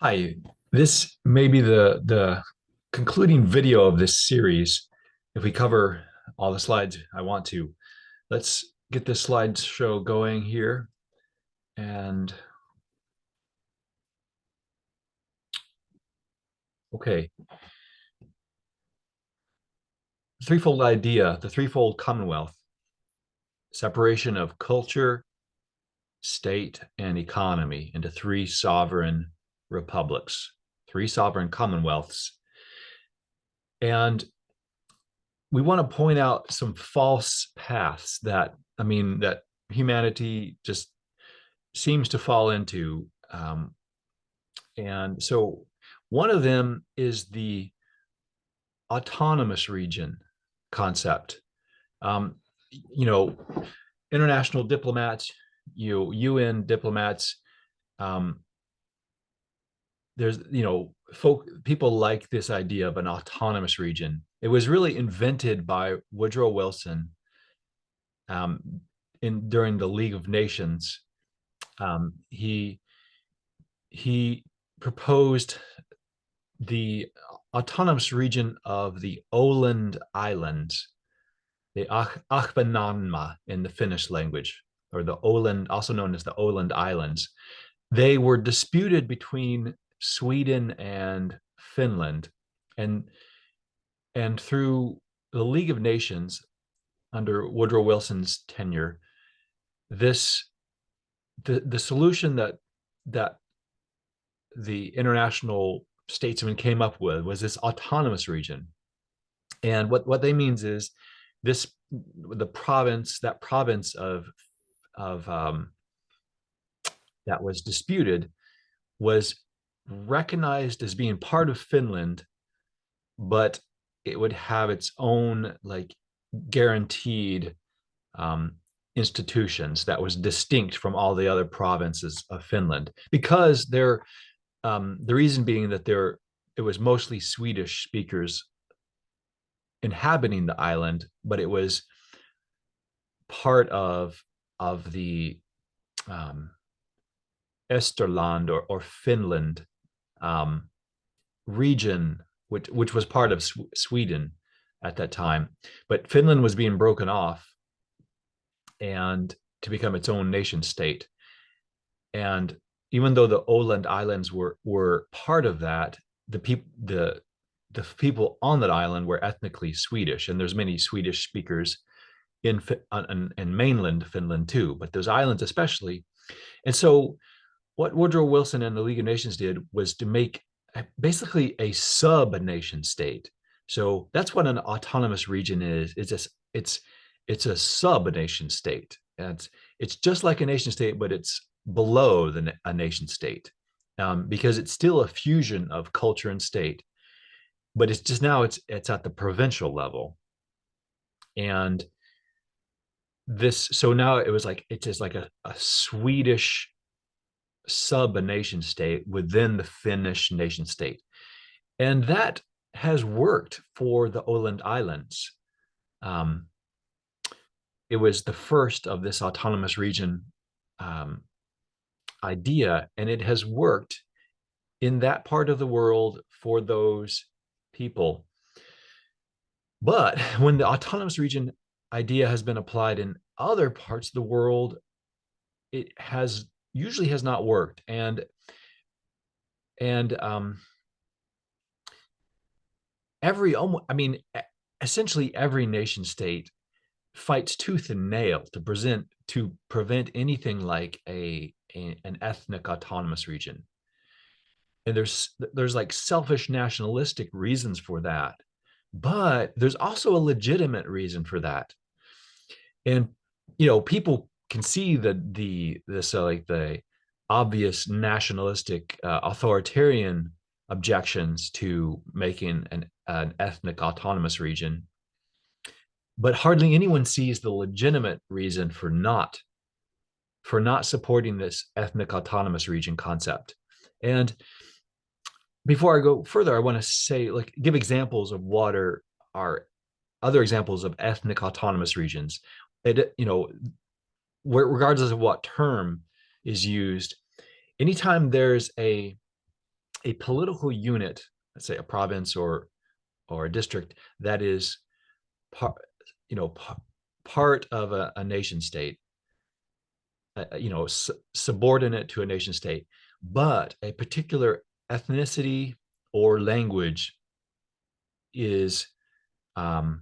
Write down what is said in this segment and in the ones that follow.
Hi, this may be the concluding video of this series. If we cover all the slides I want to, let's get this slideshow going here. And okay, threefold idea, the threefold Commonwealth, separation of culture, state, and economy into three sovereign republics, three sovereign commonwealths. And we want to point out some false paths that humanity just seems to fall into. And so one of them is the autonomous region concept. Um, you know, international diplomats, UN diplomats, um, there's, people like this idea of an autonomous region. It was really invented by Woodrow Wilson um, during the League of Nations. He proposed the autonomous region of the Åland Islands, the Ahvenanmaa in the Finnish language, or the Åland, also known as the Åland Islands. They were disputed between Sweden and Finland, and through the League of Nations under Woodrow Wilson's tenure, this the solution that the international statesmen came up with was this autonomous region. And what they means is this that province of that was disputed was recognized as being part of Finland, but it would have its own like guaranteed institutions that was distinct from all the other provinces of Finland, because the reason being that it was mostly Swedish speakers inhabiting the island, but it was part of the um, Österland or Finland region, which was part of Sweden at that time. But Finland was being broken off and to become its own nation state. And even though the Åland Islands were part of that, the people on that island were ethnically Swedish, and there's many Swedish speakers in mainland Finland too, but those islands especially. And so, what Woodrow Wilson and the League of Nations did was to make basically a sub-nation state. So that's what an autonomous region is. It's a sub-nation state. And it's just like a nation state, but it's below a nation state, because it's still a fusion of culture and state, but it's just now it's at the provincial level. And so now it was like it's just like a Swedish sub nation state within the Finnish nation state. And that has worked for the Åland Islands. Um, it was the first of this autonomous region um, idea, and it has worked in that part of the world for those people. But when the autonomous region idea has been applied in other parts of the world, it has usually has not worked. And essentially every nation state fights tooth and nail to prevent anything like an ethnic autonomous region. And there's like selfish nationalistic reasons for that, but there's also a legitimate reason for that. And people can see the obvious nationalistic authoritarian objections to making an ethnic autonomous region, but hardly anyone sees the legitimate reason for not supporting this ethnic autonomous region concept. And before I go further, I want to say, like, give examples of what are other examples of ethnic autonomous regions. Regardless of what term is used, anytime there's a political unit, let's say a province or a district that is part, you know, part of a nation state, subordinate to a nation state, but a particular ethnicity or language is um,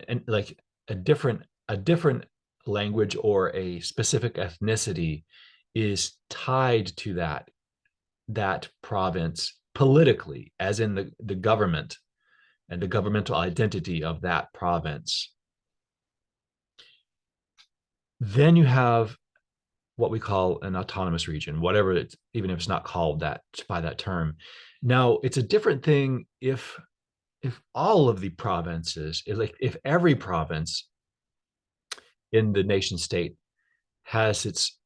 and like a different language or a specific ethnicity is tied to that province politically, as in the government and the governmental identity of that province. Then you have what we call an autonomous region, whatever it's, even if it's not called that by that term. Now, it's a different thing if all of the provinces, like if every province in the nation state has its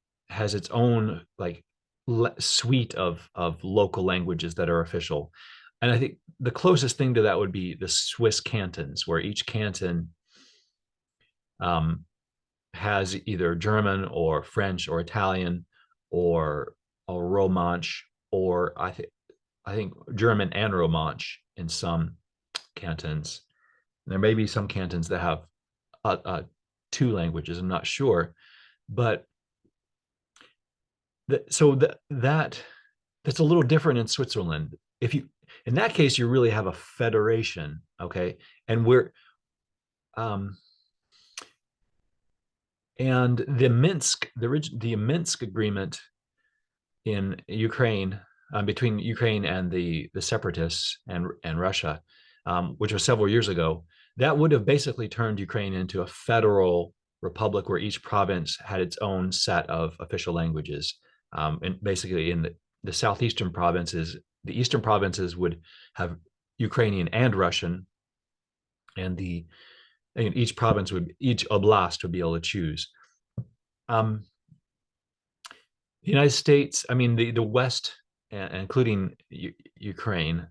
own like suite of local languages that are official. And I think the closest thing to that would be the Swiss cantons, where each canton um, has either German or French or Italian or Romansh, or I think German and Romansh in some cantons. There may be some cantons that have two languages. I'm not sure, but that's a little different in Switzerland. If you In that case, you really have a federation, okay, and we're um, and the Minsk agreement in Ukraine, between Ukraine and the separatists and Russia, which was several years ago, that would have basically turned Ukraine into a federal republic where each province had its own set of official languages. And basically, in the southeastern provinces, the eastern provinces would have Ukrainian and Russian, and each oblast would be able to choose. Um, the United States, I mean, the West, including Ukraine,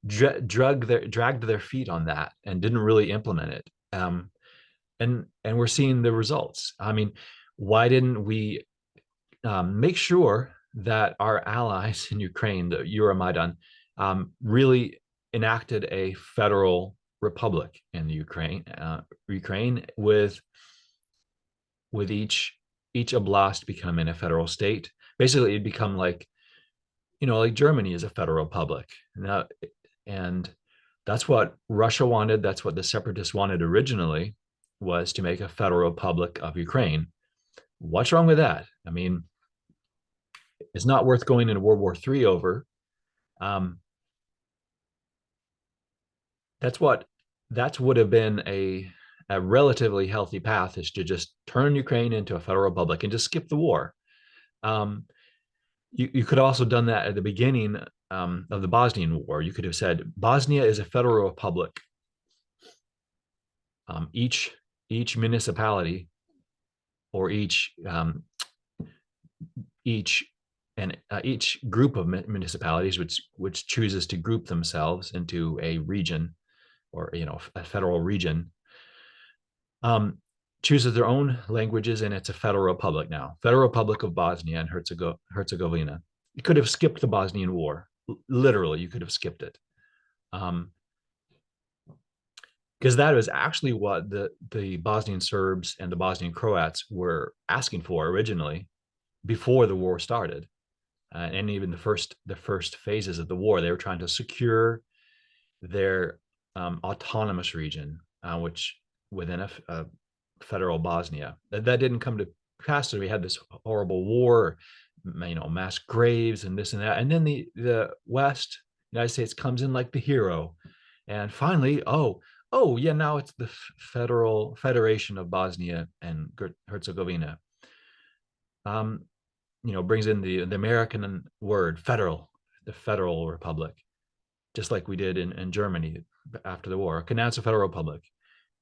dragged their feet on that and didn't really implement it. And we're seeing the results. I mean, why didn't we make sure that our allies in Ukraine, the Euromaidan, really enacted a federal republic in the Ukraine with each oblast becoming a federal state. Basically, it'd become like Germany is a federal republic now, and that's what Russia wanted. That's what the separatists wanted originally, was to make a federal republic of Ukraine. What's wrong with that? I mean, it's not worth going into World War III over. Um, that's what that would have been a relatively healthy path, is to just turn Ukraine into a federal republic and just skip the war. Um, you could have also done that at the beginning of the Bosnian War. You could have said Bosnia is a federal republic. Each municipality or each each group of municipalities which chooses to group themselves into a region, or a federal region, um, chooses their own languages, and it's a federal republic now. Federal Republic of Bosnia and Herzegovina. You could have skipped the Bosnian War. Literally, you could have skipped it. Because that was actually what the Bosnian Serbs and the Bosnian Croats were asking for originally, before the war started, and even the first phases of the war. They were trying to secure their autonomous region, which within a federal Bosnia. That didn't come to pass. So we had this horrible war, mass graves and this and that, and then the West, United States, comes in like the hero, and finally, oh yeah, now it's the Federal Federation of Bosnia and Herzegovina. Um, brings in the American word federal, the Federal Republic, just like we did in Germany after the war. Okay, now it's a federal republic.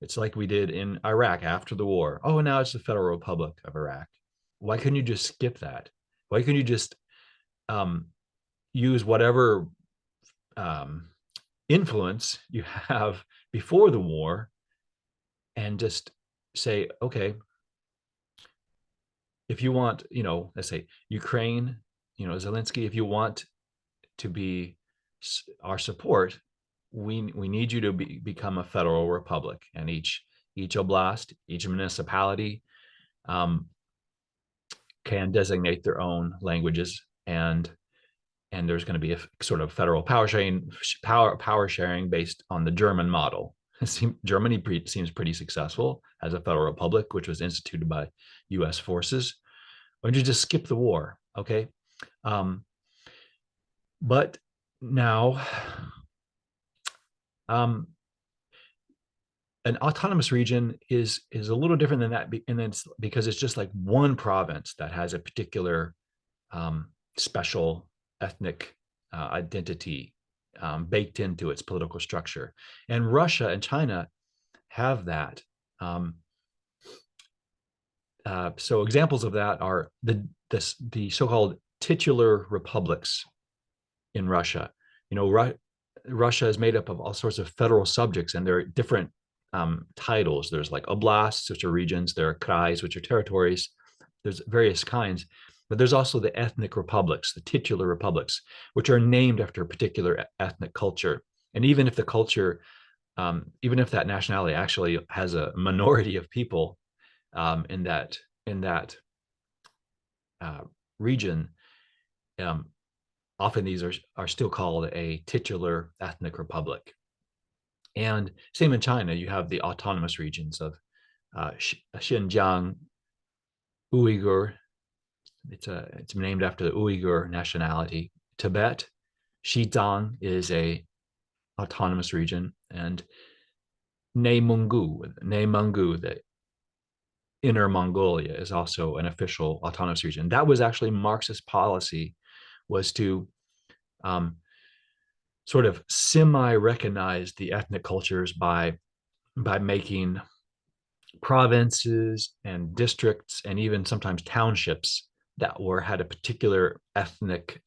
It's like we did in Iraq after the war. Oh, now it's the Federal Republic of Iraq. Why couldn't you just skip that? Why couldn't you just um, use whatever um, influence you have before the war and just say, okay, if you want, let's say Ukraine, Zelensky, if you want to be our support, we need you to become a federal republic, and each oblast, each municipality can designate their own languages, and there's going to be a sort of federal power sharing based on the German model. Germany seems pretty successful as a federal republic, which was instituted by U.S. forces. Why don't you just skip the war? Okay. But now, an autonomous region is a little different than that, and it's because it's just like one province that has a particular special ethnic identity baked into its political structure. And Russia and China have that. So examples of that are the so-called titular republics in Russia. Russia is made up of all sorts of federal subjects, and there are different titles. There's like oblasts, which are regions. There are krais, which are territories. There's various kinds. But there's also the ethnic republics, the titular republics, which are named after a particular ethnic culture. And even if the culture, even if that nationality actually has a minority of people in that region, often these are still called a titular ethnic republic. And same in China, you have the autonomous regions of Xinjiang, Uyghur. It's named after the Uyghur nationality. Tibet, Xizang is a autonomous region, and Nemunggu, the Inner Mongolia, is also an official autonomous region. That was actually Marxist policy, was to sort of semi-recognize the ethnic cultures by making provinces and districts and even sometimes townships that had a particular ethnic,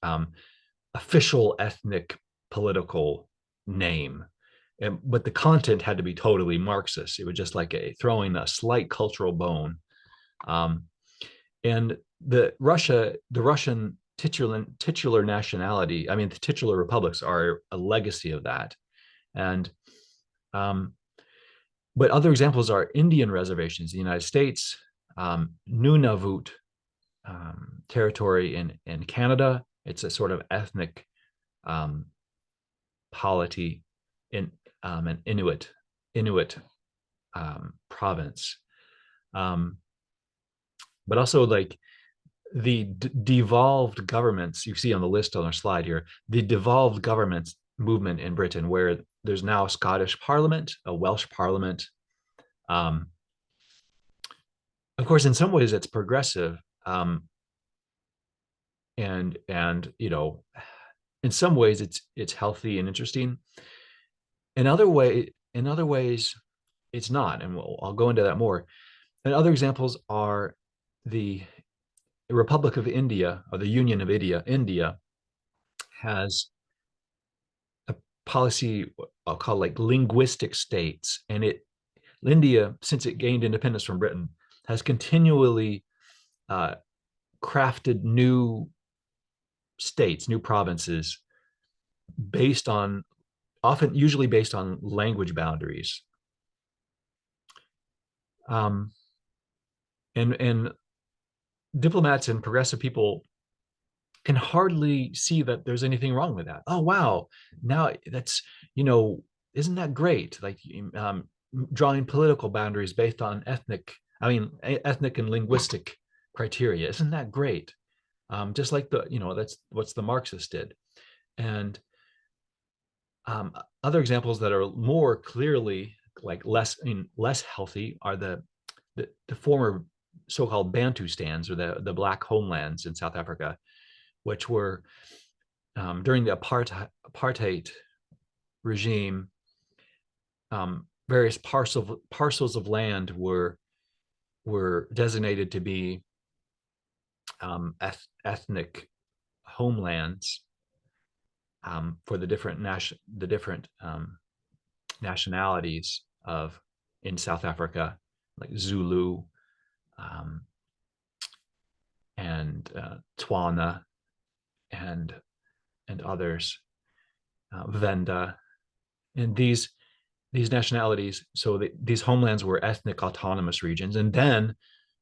official ethnic political name. But the content had to be totally Marxist. It was just like throwing a slight cultural bone. And the Russian titular nationality, I mean, the titular republics are a legacy of that. And but other examples are Indian reservations in the United States, Nunavut territory in Canada. It's a sort of ethnic polity in an Inuit province. But also like the devolved governments you see on the list on our slide here, the devolved governments movement in Britain, where there's now a Scottish Parliament, a Welsh Parliament. Of course, in some ways, it's progressive, and in some ways, it's healthy and interesting. In other ways, it's not, and I'll go into that more. And other examples are the Republic of India, or the Union of India has a policy I'll call like linguistic states, and India, since it gained independence from Britain, has continually crafted new states, new provinces, usually based on language boundaries. And diplomats and progressive people can hardly see that there's anything wrong with that. Oh, wow. Now that's, isn't that great? Like drawing political boundaries based on ethnic and linguistic criteria. Isn't that great? Just like that's what the Marxists did. And other examples that are more clearly like less healthy are the former so-called Bantustans, or the black homelands in South Africa, which were during the apartheid regime. Various parcels of land were designated to be ethnic homelands for the different nationalities in South Africa, like Zulu and Tswana and others, Venda, and these nationalities. So these homelands were ethnic autonomous regions, and then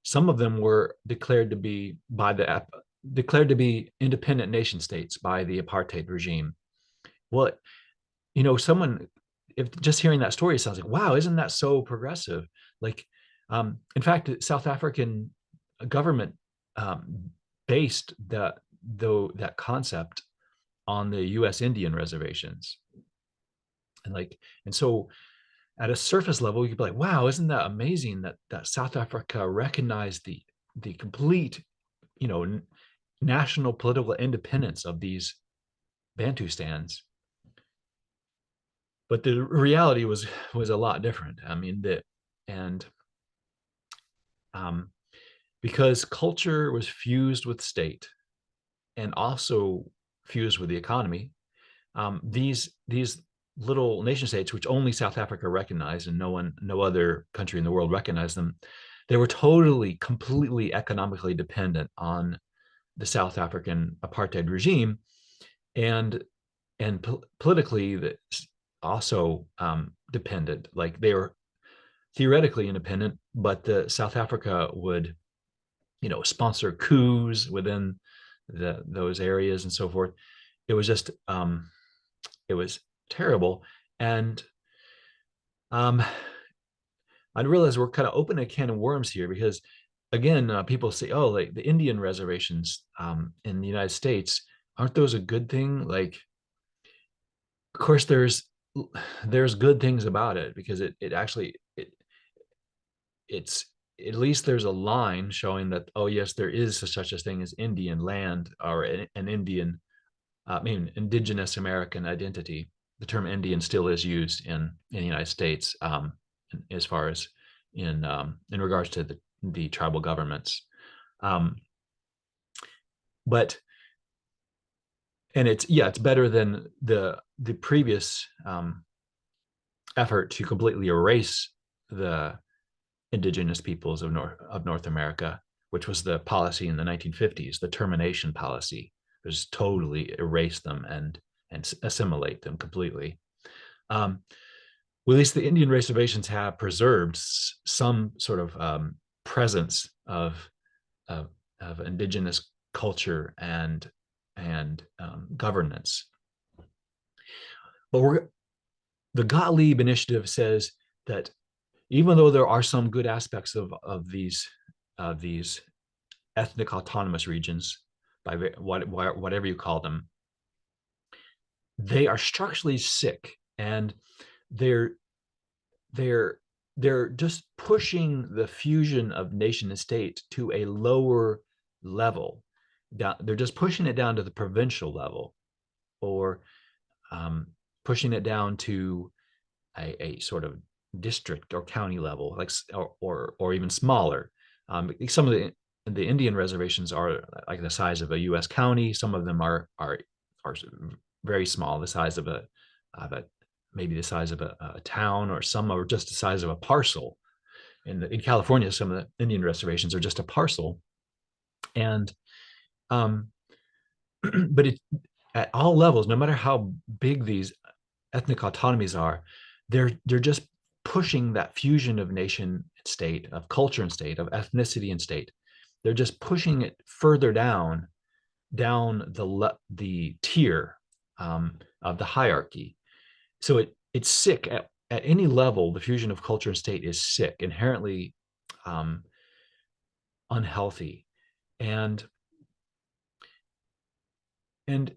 some of them were declared to be independent nation states by the apartheid regime. Well, someone, if just hearing that story sounds like, wow, isn't that so progressive? Like, in fact, the South African government based that concept on the U.S. Indian reservations, and so at a surface level, you could be like, wow, isn't that amazing that South Africa recognized the complete, national political independence of these Bantustans. But the reality was a lot different. I mean, and um, because culture was fused with state and also fused with the economy, these little nation states, which only South Africa recognized and no other country in the world recognized them, they were totally, completely economically dependent on the South African apartheid regime, and politically also dependent. Like, they were theoretically independent, but the South Africa would, sponsor coups within those areas and so forth. It was just it was terrible. And um, I realize we're kind of opening a can of worms here, because again, people say, oh, like the Indian reservations in the United States, aren't those a good thing? Like, of course, there's good things about it, because it actually it's at least there's a line showing that, oh yes, there is such a thing as Indian land, or an Indian, indigenous American identity. The term Indian still is used in the United States, as far as in regards to the tribal governments. Um, but it's better than the previous effort to completely erase the indigenous peoples of North America, which was the policy in the 1950s, the termination policy, was totally erase them and assimilate them completely. Well, at least the Indian reservations have preserved some sort of presence of, of indigenous culture and governance. But the Gottlieb Initiative says that even though there are some good aspects of these ethnic autonomous regions, by whatever you call them, they are structurally sick, and they're they're they're just pushing the fusion of nation and state to a lower level. They're just pushing it down to the provincial level, or um, pushing it down to a sort of district or county level, like, or even smaller. Some of the Indian reservations are like the size of a U.S. county. Some of them are very small, the size of a maybe the size of a town, or some are just the size of a parcel. In California, some of the Indian reservations are just a parcel, and um, but at all levels, no matter how big these ethnic autonomies are, they're just pushing that fusion of nation and state, of culture and state, of ethnicity and state. They're just pushing it further down the tier of the hierarchy. So it's sick at any level. The fusion of culture and state is sick, inherently um, unhealthy, and and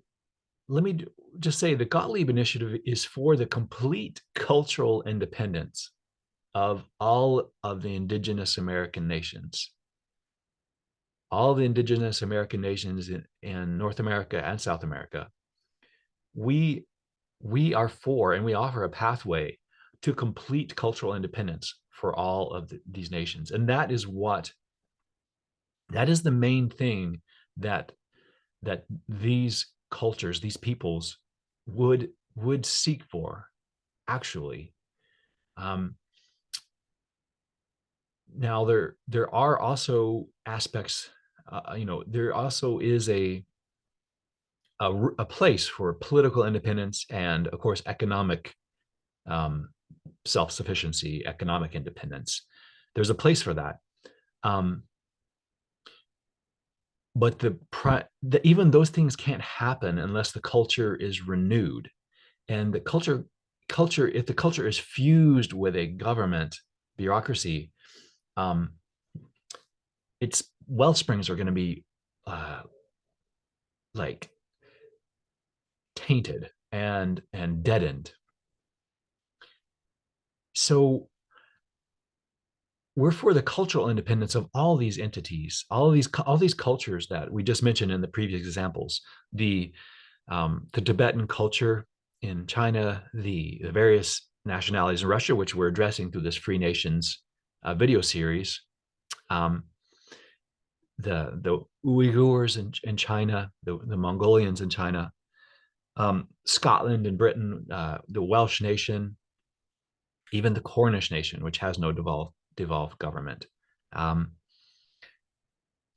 let me just say the Gottlieb Initiative is for the complete cultural independence of all of the indigenous American nations. All the indigenous American nations in North America and South America, we we are for, and we offer a pathway to complete cultural independence for all of these nations. And that is the main thing that these cultures, these peoples would seek for, actually. Um, Now there are also aspects, there also is a place for political independence and, of course, economic um, self-sufficiency, economic independence. There's a place for that. Um, but even those things can't happen unless the culture is renewed. And the culture, if the culture is fused with a government bureaucracy, um, its well springs are going to be uh, like tainted and deadened. So we're for the cultural independence of all these entities, all these cultures that we just mentioned in the previous examples. The Tibetan culture in China, the various nationalities in Russia, which we're addressing through this Free Nations video series, um, the Uyghurs in China, the Mongolians in China, Scotland and Britain, the Welsh nation, even the Cornish nation, which has no devolved government. Um,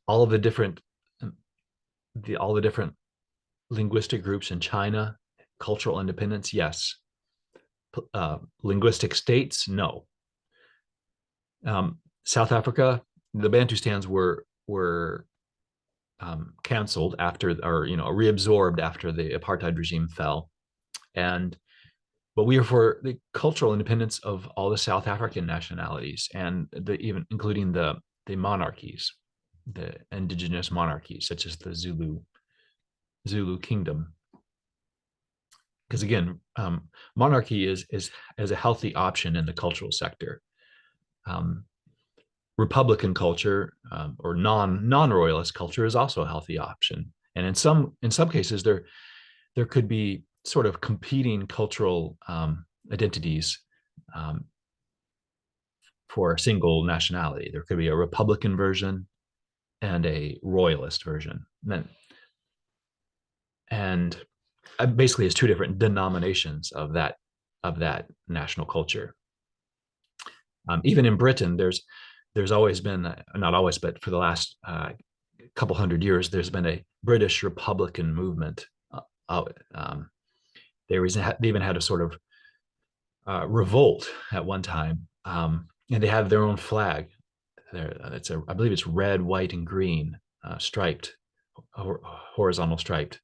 all of the different all the different linguistic groups in China, cultural independence, yes. Linguistic states, no. South Africa, the Bantustans were canceled after, or reabsorbed after the apartheid regime fell, and but we are for the cultural independence of all the South African nationalities, and even including the monarchies, the indigenous monarchies, such as the Zulu kingdom. Because again, monarchy is a healthy option in the cultural sector. Um, Republican culture, or non royalist culture, is also a healthy option, and in some cases there could be sort of competing cultural identities um, for a single nationality. There could be a Republican version and a royalist version, and basically it's two different denominations of that national culture. Even in Britain, there's always been, not always, but for the last couple hundred years, there's been a British Republican movement. Um, they even had a sort of revolt at one time, and they have their own flag. I believe it's red, white, and green, striped, horizontal striped.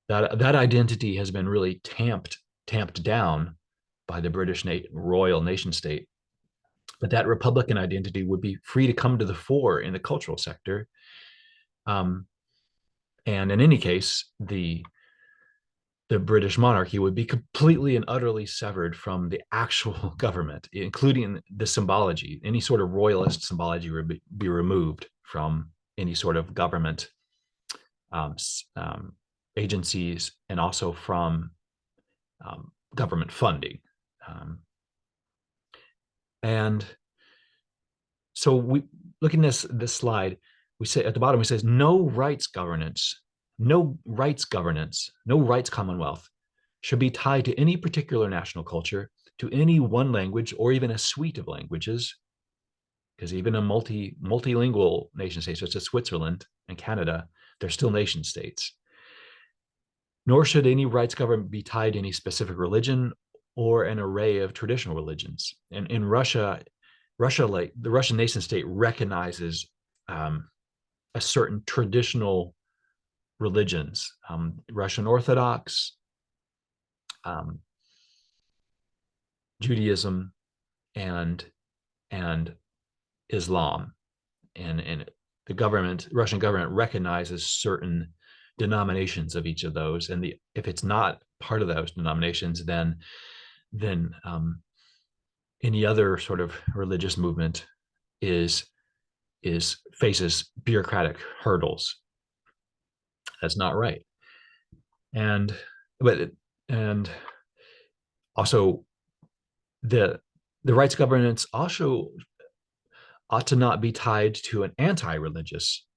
That identity has been really tamped down by the British royal nation state. But that Republican identity would be free to come to the fore in the cultural sector. Um, and in any case, the British monarchy would be completely and utterly severed from the actual government, including the symbology. Any sort of royalist symbology would be removed from any sort of government um, agencies, and also from government funding. And so we, looking at this slide, we say at the bottom, it says no rights governance, no rights governance, no rights commonwealth should be tied to any particular national culture, to any one language, or even a suite of languages, because even a multilingual nation state such as Switzerland and Canada, they're still nation states. Nor should any rights government be tied to any specific religion or an array of traditional religions. And in Russia, like the Russian nation state, recognizes a certain traditional religions, Russian Orthodox, um, Judaism, and Islam, and the Russian government recognizes certain denominations of each of those, and if it's not part of those denominations, then any other sort of religious movement is faces bureaucratic hurdles. That's not right. And but and also the rights governance also ought to not be tied to an anti-religious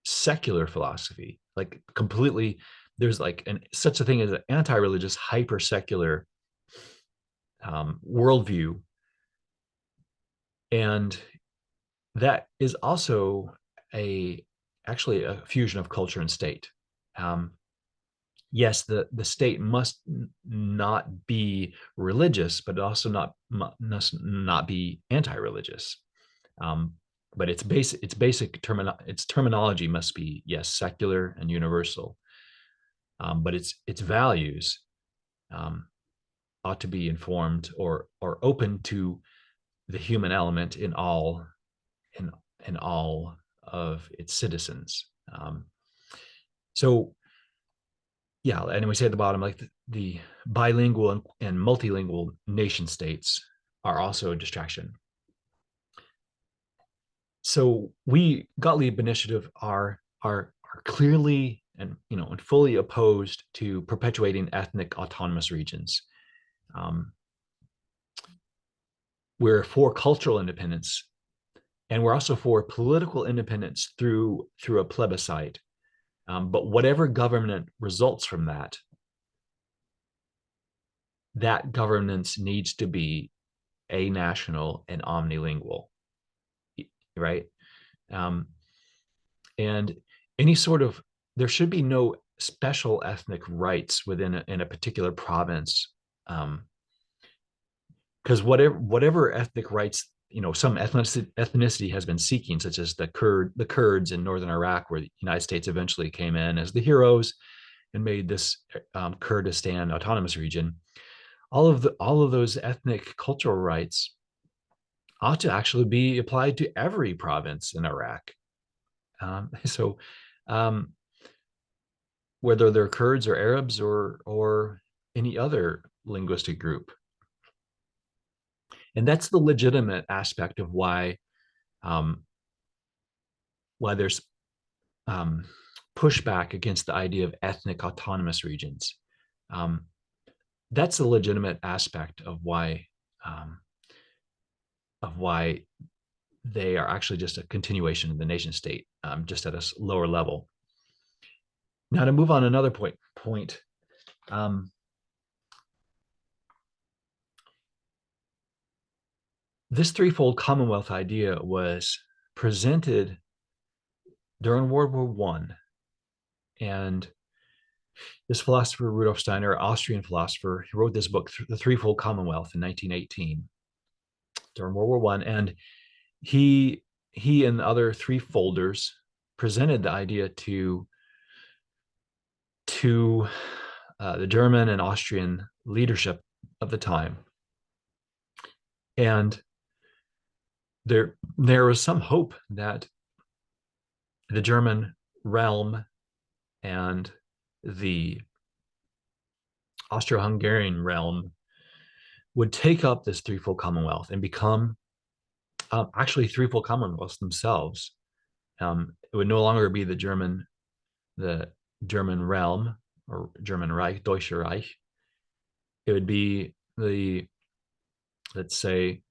secular philosophy, like completely. There's like such a thing as an anti-religious hyper secular worldview, and that is also actually a fusion of culture and state. yes, the state must not be religious, but also must not be anti-religious. Um, but its terminology must be, yes, secular and universal. But its values um, ought to be informed or open to the human element in in all of its citizens. So yeah, and we say at the bottom, like the bilingual and multilingual nation states are also a distraction. So we Gottlieb Initiative are clearly and fully opposed to perpetuating ethnic autonomous regions. Um, we're for cultural independence, and we're also for political independence through a plebiscite. But whatever government results from that, that governance needs to be a-national and omnilingual, right? Um, and any sort of there should be no special ethnic rights in a particular province, because whatever ethnic rights some ethnicity has been seeking, such as the Kurds in northern Iraq, where the United States eventually came in as the heroes and made this Kurdistan autonomous region. All of those ethnic cultural rights ought to actually be applied to every province in Iraq. So, um, whether they're Kurds or Arabs or any other linguistic group, and that's the legitimate aspect of um, why there's um, pushback against the idea of ethnic autonomous regions. Um, that's a legitimate aspect um, of why they are actually just a continuation of the nation state, just at a lower level. Now, to move on another point, um, this threefold Commonwealth idea was presented during World War One, and this philosopher Rudolf Steiner, Austrian philosopher, he wrote this book, The Threefold Commonwealth, in 1918 during World War One, and he and the other three folders presented the idea to the German and Austrian leadership of the time, and there was some hope that the German realm and the Austro-Hungarian realm would take up this threefold Commonwealth and become actually threefold Commonwealths themselves. It would no longer be the German realm or German Reich, Deutsche Reich. It would be the, let's say,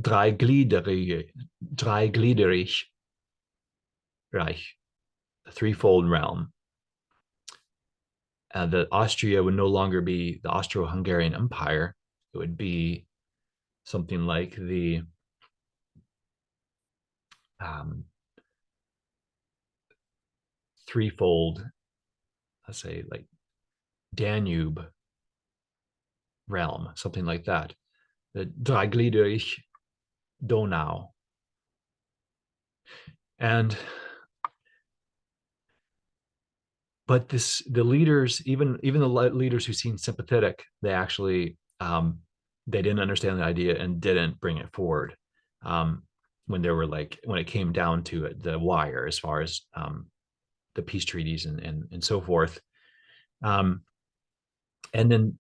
Dreigliederig Reich, the threefold realm. That Austria would no longer be the Austro-Hungarian Empire. It would be something like the um, threefold, let's say, like Danube realm, something like that. The Dreigliederig Donau. And but the leaders, even the leaders who seemed sympathetic, they actually they didn't understand the idea and didn't bring it forward when when it came down to it, the wire, as far as the peace treaties and so forth. Um, and then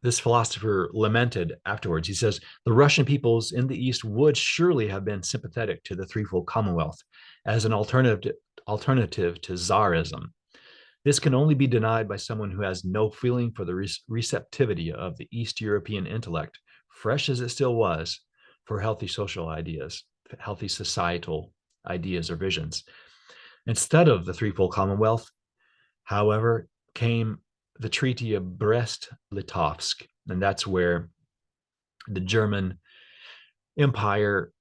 this philosopher lamented afterwards. He says, the Russian peoples in the East would surely have been sympathetic to the threefold Commonwealth as an alternative to Tsarism. This can only be denied by someone who has no feeling for the receptivity of the East European intellect, fresh as it still was, for healthy social ideas, healthy societal ideas or visions. Instead of the threefold Commonwealth, however, came the Treaty of Brest-Litovsk, and that's where the German Empire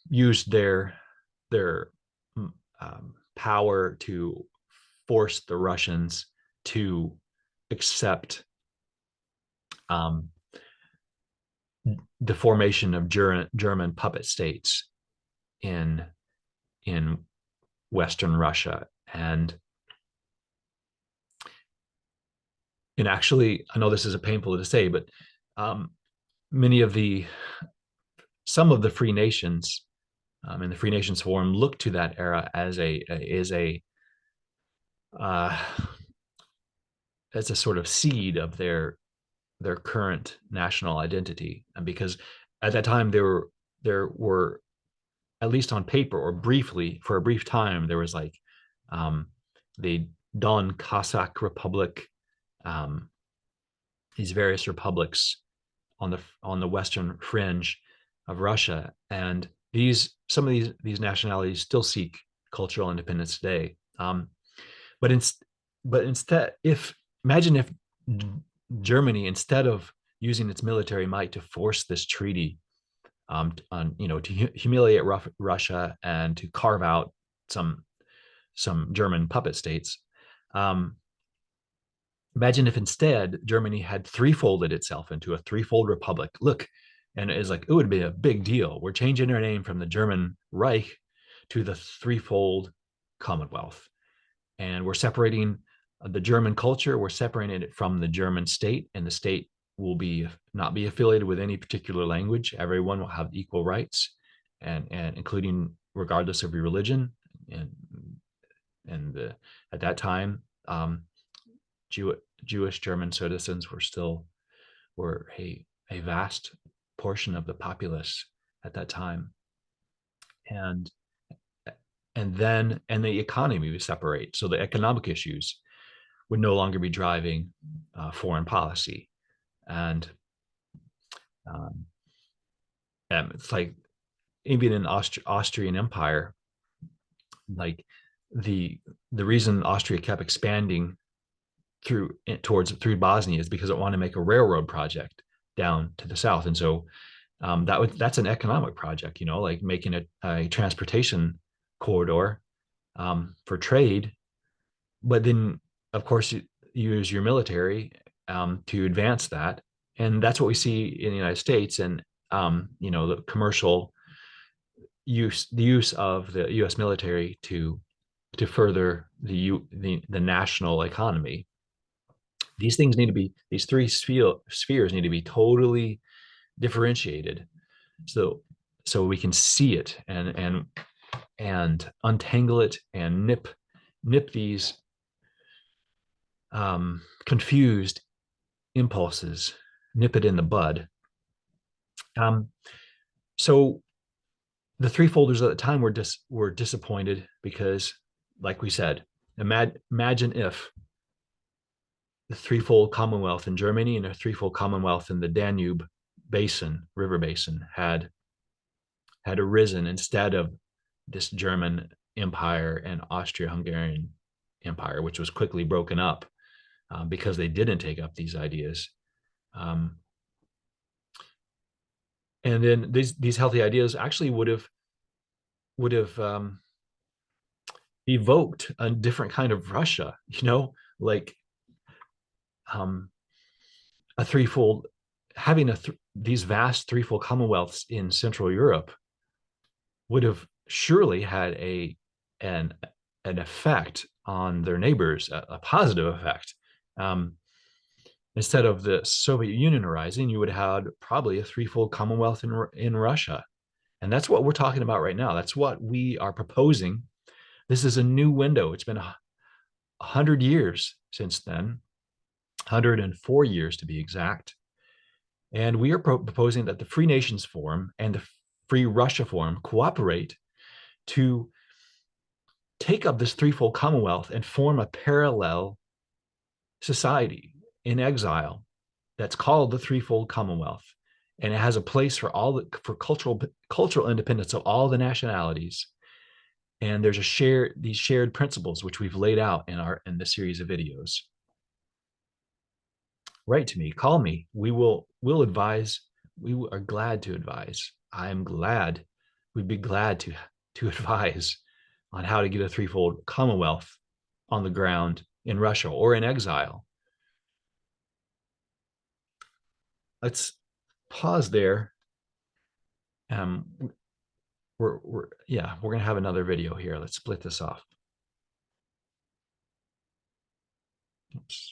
used their power to force the Russians to accept um, the formation of German puppet states in Western Russia. And actually, I know this is a painful to say, but um, many of the some of the free nations in the Free Nations Forum look to that era as uh, as a sort of seed of their current national identity, and because at that time there were at least on paper or briefly for a brief time there was like um, the Don Cossack Republic, um, these various republics on the western fringe of Russia, and some of these nationalities still seek cultural independence today. But in, but instead, if imagine if Germany, instead of using its military might to force this treaty, to humiliate Russia and to carve out some German puppet states, um, imagine if instead Germany had threefolded itself into a threefold republic. Look, and it's like it would be a big deal. We're changing our name from the German Reich to the threefold Commonwealth, and we're separating the German culture. We're separating it from the German state, and the state will be not be affiliated with any particular language. Everyone will have equal rights, and including regardless of your religion. And at that time, Jewish German citizens were a vast portion of the populace at that time, and and the economy would separate. So the economic issues would no longer be driving foreign policy, and um, it's like even in Austrian Empire, like the reason Austria kept expanding through Bosnia is because it wanted to make a railroad project down to the south, and so that's an economic project, like making a transportation corridor for trade. But then, of course, you use your military to advance that, and that's what we see in the United States. And the commercial use of the U.S. military to further the national economy. These three spheres need to be totally differentiated, so we can see it and untangle it and nip these confused impulses, nip it in the bud. So the three folders at the time were disappointed because, like we said, imagine if the threefold Commonwealth in Germany and a threefold Commonwealth in the Danube river basin had arisen instead of this German Empire and Austria-Hungarian Empire, which was quickly broken up because they didn't take up these ideas. And then these healthy ideas actually would have evoked a different kind of Russia, like a threefold, having these vast threefold commonwealths in Central Europe would have surely had an effect on their neighbors, a positive effect. Instead of the Soviet Union arising, you would have had probably a threefold commonwealth in Russia. And that's what we're talking about right now. That's what we are proposing. This is a new window. It's been 100 years since then, 104 years to be exact. And we are proposing that the Free Nations Forum and the Free Russia Forum cooperate to take up this threefold commonwealth and form a parallel society in exile that's called the threefold commonwealth, and it has a place for cultural independence of all the nationalities. And there's these shared principles which we've laid out in this series of videos. Write to me, call me. We'll advise. We are glad to advise. We'd be glad to advise on how to get a threefold commonwealth on the ground in Russia or in exile. Let's pause there. Um, we're gonna have another video here. Let's split this off. Oops.